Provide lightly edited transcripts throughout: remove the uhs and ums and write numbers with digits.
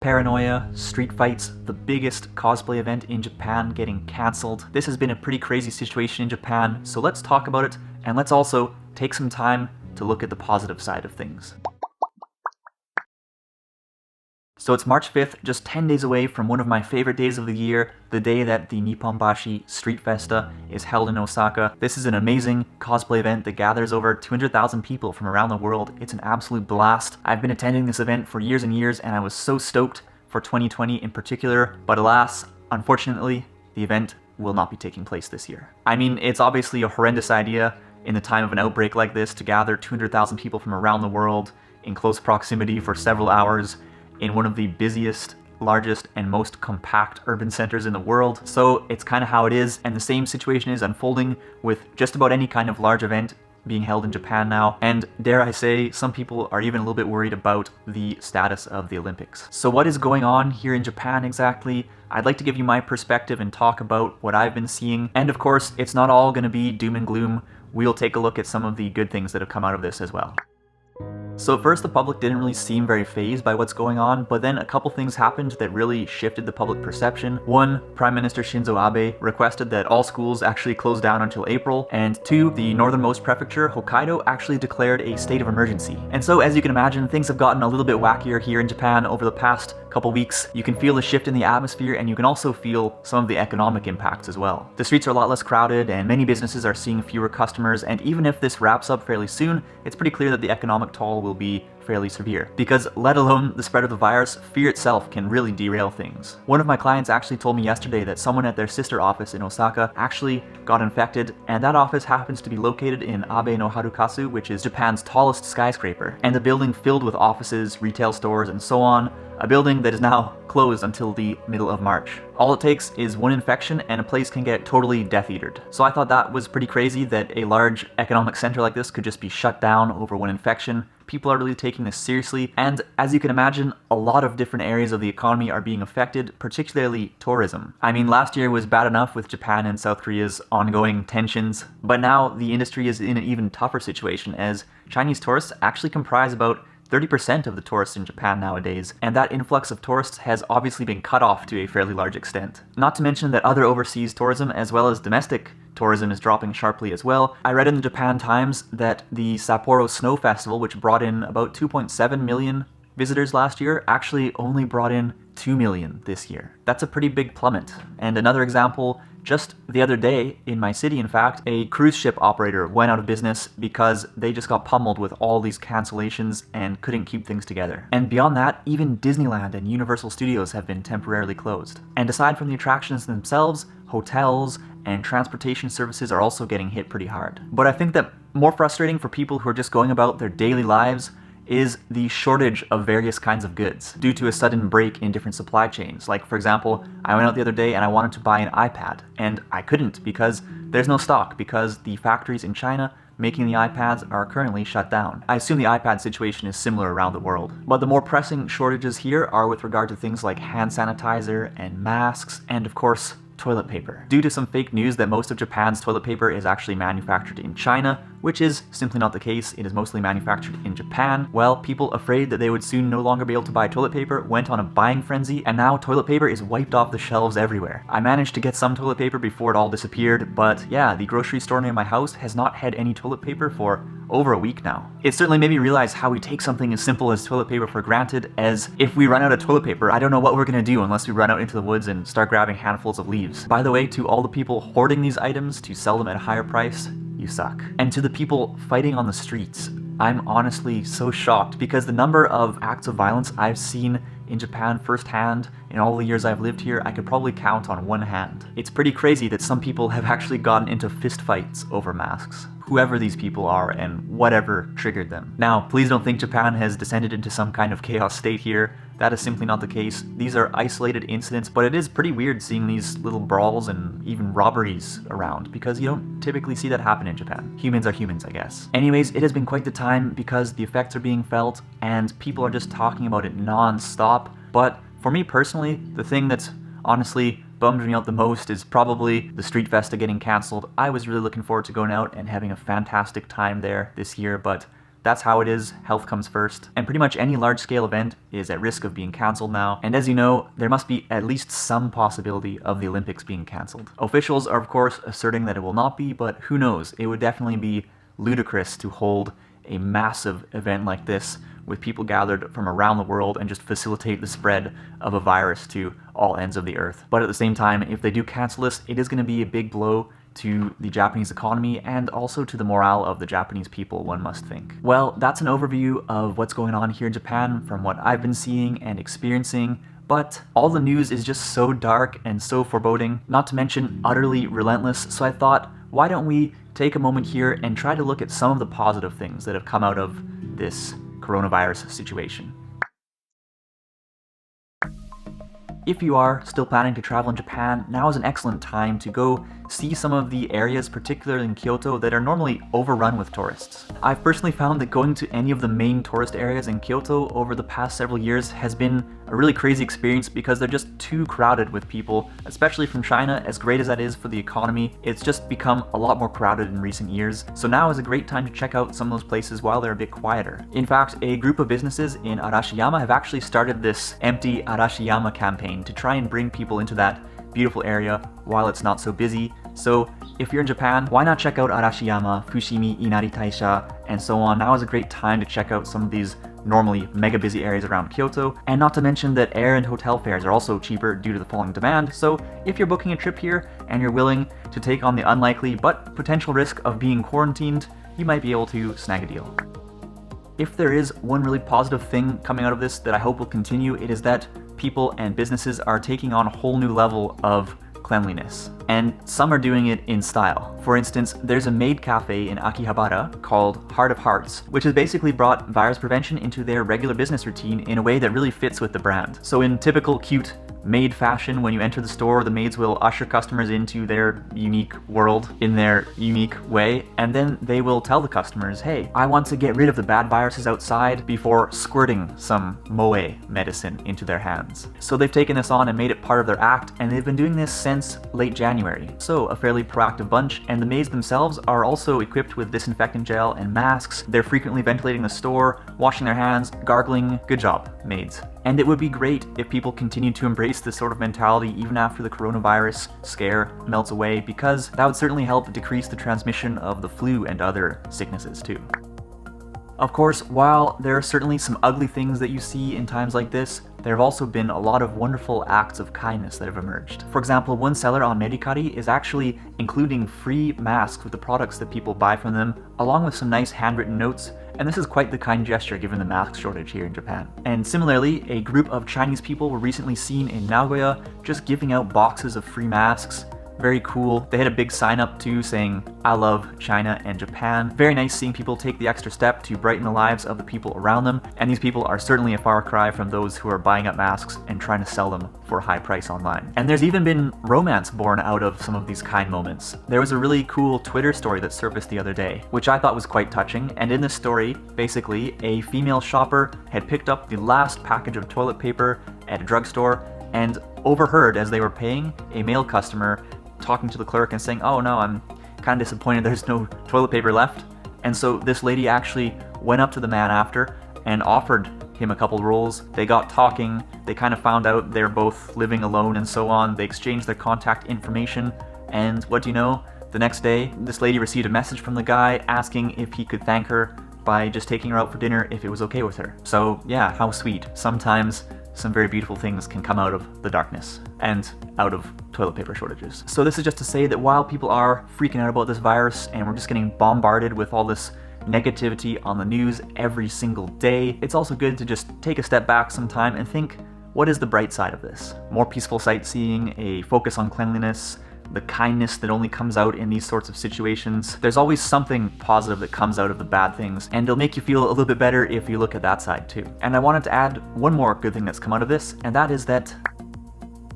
Paranoia, street fights, the biggest cosplay event in Japan getting cancelled. This has been a pretty crazy situation in Japan, so let's talk about it, and let's also take some time to look at the positive side of things. So it's March 5th, just 10 days away from one of my favorite days of the year, the day that the Nipponbashi Street Festa is held in Osaka. This is an amazing cosplay event that gathers over 200,000 people from around the world. It's an absolute blast. I've been attending this event for years and years, and I was so stoked for 2020 in particular, but alas, unfortunately, the event will not be taking place this year. I mean, it's obviously a horrendous idea in the time of an outbreak like this to gather 200,000 people from around the world in close proximity for several hours in one of the busiest, largest, and most compact urban centers in the world. So it's kind of how it is, and the same situation is unfolding with just about any kind of large event being held in Japan now, and dare I say, some people are even a little bit worried about the status of the Olympics. So what is going on here in Japan exactly? I'd like to give you my perspective and talk about what I've been seeing, and of course, it's not all going to be doom and gloom. We'll take a look at some of the good things that have come out of this as well. So at first the public didn't really seem very fazed by what's going on, but then a couple things happened that really shifted the public perception. One, Prime Minister Shinzo Abe requested that all schools actually close down until April, and two, the northernmost prefecture, Hokkaido, actually declared a state of emergency. And so as you can imagine, things have gotten a little bit wackier here in Japan over the past couple weeks. You can feel the shift in the atmosphere, and you can also feel some of the economic impacts as well. The streets are a lot less crowded, and many businesses are seeing fewer customers, and even if this wraps up fairly soon, it's pretty clear that the economic toll will be fairly severe. Because let alone the spread of the virus, fear itself can really derail things. One of my clients actually told me yesterday that someone at their sister office in Osaka actually got infected, and that office happens to be located in Abe no Harukasu, which is Japan's tallest skyscraper, and a building filled with offices, retail stores, and so on. A building that is now closed until the middle of March. All it takes is one infection and a place can get totally death-eatered. So I thought that was pretty crazy that a large economic center like this could just be shut down over one infection. People are really taking this seriously, and as you can imagine, a lot of different areas of the economy are being affected, particularly tourism. I mean, last year was bad enough with Japan and South Korea's ongoing tensions, but now the industry is in an even tougher situation as Chinese tourists actually comprise about 30% of the tourists in Japan nowadays, and that influx of tourists has obviously been cut off to a fairly large extent. Not to mention that other overseas tourism as well as domestic tourism is dropping sharply as well. I read in the Japan Times that the Sapporo Snow Festival, which brought in about 2.7 million visitors last year, actually only brought in 2 million this year. That's a pretty big plummet. And another example, just the other day, in my city in fact, a cruise ship operator went out of business because they just got pummeled with all these cancellations and couldn't keep things together. And beyond that, even Disneyland and Universal Studios have been temporarily closed. And aside from the attractions themselves, hotels and transportation services are also getting hit pretty hard. But I think that more frustrating for people who are just going about their daily lives is the shortage of various kinds of goods due to a sudden break in different supply chains. Like, for example, I went out the other day and I wanted to buy an iPad, and I couldn't because there's no stock, because the factories in China making the iPads are currently shut down. I assume the iPad situation is similar around the world. But the more pressing shortages here are with regard to things like hand sanitizer and masks, and of course, toilet paper. Due to some fake news that most of Japan's toilet paper is actually manufactured in China, which is simply not the case, it is mostly manufactured in Japan, well, people afraid that they would soon no longer be able to buy toilet paper went on a buying frenzy, and now toilet paper is wiped off the shelves everywhere. I managed to get some toilet paper before it all disappeared, but yeah, the grocery store near my house has not had any toilet paper for over a week now. It certainly made me realize how we take something as simple as toilet paper for granted, as if we run out of toilet paper, I don't know what we're gonna do unless we run out into the woods and start grabbing handfuls of leaves. By the way, to all the people hoarding these items to sell them at a higher price, you suck. And to the people fighting on the streets, I'm honestly so shocked because the number of acts of violence I've seen in Japan firsthand in all the years I've lived here, I could probably count on one hand. It's pretty crazy that some people have actually gotten into fistfights over masks, whoever these people are and whatever triggered them. Now, please don't think Japan has descended into some kind of chaos state here. That is simply not the case. These are isolated incidents, but it is pretty weird seeing these little brawls and even robberies around, because you don't typically see that happen in Japan. Humans are humans, I guess. Anyways, it has been quite the time because the effects are being felt and people are just talking about it non-stop. But for me personally, the thing that's honestly bummed me out the most is probably the Street Festa getting cancelled. I was really looking forward to going out and having a fantastic time there this year, but That's how it is, health comes first. And pretty much any large-scale event is at risk of being cancelled now. And as you know, there must be at least some possibility of the Olympics being cancelled. Officials are of course asserting that it will not be, but who knows? It would definitely be ludicrous to hold a massive event like this with people gathered from around the world and just facilitate the spread of a virus to all ends of the earth. But at the same time, if they do cancel this, it is going to be a big blow to the Japanese economy and also to the morale of the Japanese people, one must think. Well, that's an overview of what's going on here in Japan from what I've been seeing and experiencing, but all the news is just so dark and so foreboding, not to mention utterly relentless, so I thought, why don't we take a moment here and try to look at some of the positive things that have come out of this coronavirus situation. If you are still planning to travel in Japan, now is an excellent time to go see some of the areas, particularly in Kyoto, that are normally overrun with tourists. I've personally found that going to any of the main tourist areas in Kyoto over the past several years has been a really crazy experience because they're just too crowded with people, especially from China. As great as that is for the economy, it's just become a lot more crowded in recent years. So now is a great time to check out some of those places while they're a bit quieter. In fact, a group of businesses in Arashiyama have actually started this Empty Arashiyama campaign to try and bring people into that beautiful area while it's not so busy. So if you're in Japan, why not check out Arashiyama, Fushimi, Inari Taisha, and so on. Now is a great time to check out some of these normally mega busy areas around Kyoto, and not to mention that air and hotel fares are also cheaper due to the falling demand. So if you're booking a trip here and you're willing to take on the unlikely but potential risk of being quarantined, you might be able to snag a deal. If there is one really positive thing coming out of this that I hope will continue, it is that people and businesses are taking on a whole new level of cleanliness. And some are doing it in style. For instance, there's a maid cafe in Akihabara called Heart of Hearts, which has basically brought virus prevention into their regular business routine in a way that really fits with the brand. So in typical cute maid fashion, when you enter the store, the maids will usher customers into their unique world in their unique way, and then they will tell the customers, hey, I want to get rid of the bad viruses outside, before squirting some moe medicine into their hands. So they've taken this on and made it part of their act, and they've been doing this since late January. So a fairly proactive bunch, and the maids themselves are also equipped with disinfectant gel and masks. They're frequently ventilating the store, washing their hands, gargling. Good job, maids. And it would be great if people continued to embrace this sort of mentality even after the coronavirus scare melts away, because that would certainly help decrease the transmission of the flu and other sicknesses too. Of course, while there are certainly some ugly things that you see in times like this, there have also been a lot of wonderful acts of kindness that have emerged. For example, one seller on Merikari is actually including free masks with the products that people buy from them, along with some nice handwritten notes, and this is quite the kind gesture given the mask shortage here in Japan. And similarly, a group of Chinese people were recently seen in Nagoya just giving out boxes of free masks. Very cool. They had a big sign up too saying, I love China and Japan. Very nice seeing people take the extra step to brighten the lives of the people around them, and these people are certainly a far cry from those who are buying up masks and trying to sell them for a high price online. And there's even been romance born out of some of these kind moments. There was a really cool Twitter story that surfaced the other day, which I thought was quite touching, and in this story, basically, a female shopper had picked up the last package of toilet paper at a drugstore and overheard as they were paying a male customer talking to the clerk and saying, oh no, I'm kind of disappointed there's no toilet paper left. And so this lady actually went up to the man after and offered him a couple rolls. They got talking, they kind of found out they're both living alone and so on. They exchanged their contact information, and what do you know? The next day, this lady received a message from the guy asking if he could thank her by just taking her out for dinner if it was okay with her. So yeah, how sweet. Sometimes some very beautiful things can come out of the darkness and out of toilet paper shortages. So this is just to say that while people are freaking out about this virus and we're just getting bombarded with all this negativity on the news every single day, it's also good to just take a step back sometime and think, what is the bright side of this? More peaceful sightseeing, a focus on cleanliness, the kindness that only comes out in these sorts of situations. There's always something positive that comes out of the bad things, and it'll make you feel a little bit better if you look at that side too. And I wanted to add one more good thing that's come out of this, and that is that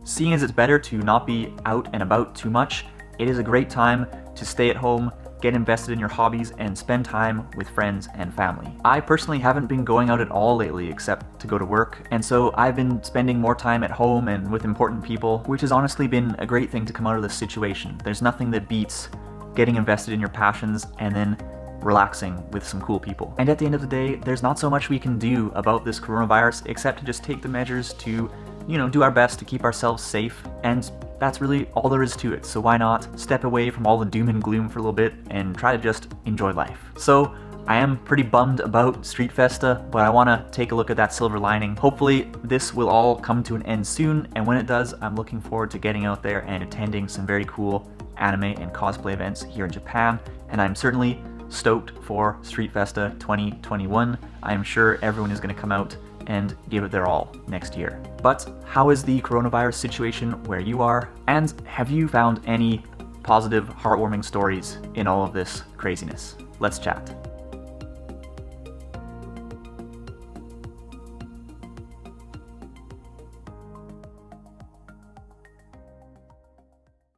seeing as it's better to not be out and about too much, it is a great time to stay at home, get invested in your hobbies, and spend time with friends and family. I personally haven't been going out at all lately except to go to work, and so I've been spending more time at home and with important people, which has honestly been a great thing to come out of this situation. There's nothing that beats getting invested in your passions and then relaxing with some cool people. And at the end of the day, there's not so much we can do about this coronavirus except to just take the measures to, do our best to keep ourselves safe, and that's really all there is to it. So why not step away from all the doom and gloom for a little bit and try to just enjoy life. So I am pretty bummed about Street Festa, but I want to take a look at that silver lining. Hopefully this will all come to an end soon, and when it does, I'm looking forward to getting out there and attending some very cool anime and cosplay events here in Japan, and I'm certainly stoked for Street Festa 2021. I'm sure everyone is going to come out and give it their all next year. But how is the coronavirus situation where you are? And have you found any positive, heartwarming stories in all of this craziness? Let's chat.